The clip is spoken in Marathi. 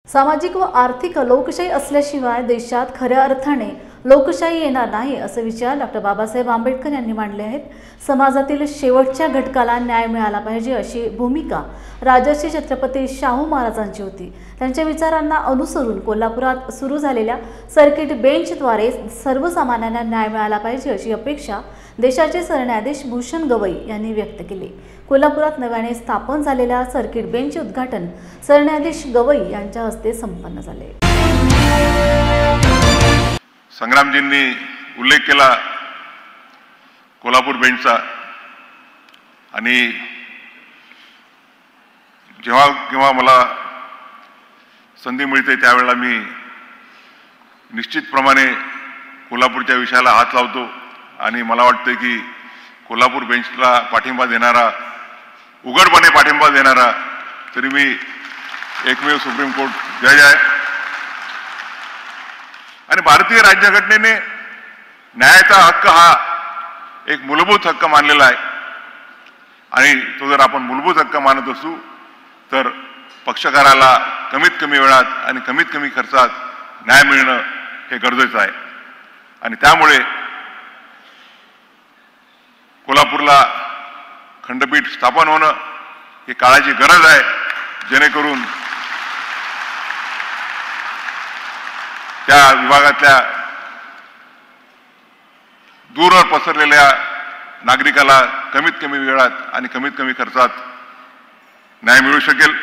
सामाजिक व आर्थिक लोकशाही असल्याशिवाय देशात खऱ्या अर्थाने लोकशाही येणार नाही असे विचार डॉक्टर बाबासाहेब आंबेडकर यांनी मांडले आहेत। समाजातील शेवटच्या घटकाला न्याय मिळाला पाहिजे अशी भूमिका राजर्षी छत्रपती शाहू महाराजांची होती। त्यांच्या विचारांना अनुसरून कोल्हापुरात सुरू झालेल्या सर्किट बेंचद्वारे सर्वसामान्यांना न्याय मिळाला पाहिजे अशी अपेक्षा देशाचे सरन्यायाधीश भूषण गवई यांनी व्यक्त केली। कोल्हापुरात नव्याने स्थापन झालेल्या सर्किट बेंचचे उद्घाटन सरन्यायाधीश गवई यांच्या हस्ते संपन्न झाले। संग्रामजींनी उल्लेख केला कोल्हापूर बेंचचा, आणि जेव्हा केव्हा मला संधी मिळते त्यावेळेला मी निश्चितप्रमाणे कोल्हापूरच्या विषयाला हात लावतो आणि मला वाटतं की कोल्हापूर बेंचला पाठिंबा देणारा, उघडपणे पाठिंबा देणारा तरी मी एकमेव सुप्रीम कोर्ट जज आहे। आणि भारतीय राज्यघटनेने न्यायाचा हक्क हा एक मूलभूत हक्क मानलेला आहे, आणि तो जर आपण मूलभूत हक्क मानत असू तर पक्षकाराला कमीत कमी वेळात आणि कमीत कमी खर्चात न्याय मिळणं हे गरजेचं आहे। आणि त्यामुळे कोल्हापूरला खंडपीठ स्थापन होणं ही काळाची गरज आहे, जेणेकरून त्या विभागातल्या दूरवर पसरलेल्या नागरिकाला कमीत कमी वेळात आणि कमीत कमी खर्चात न्याय मिळू शकेल।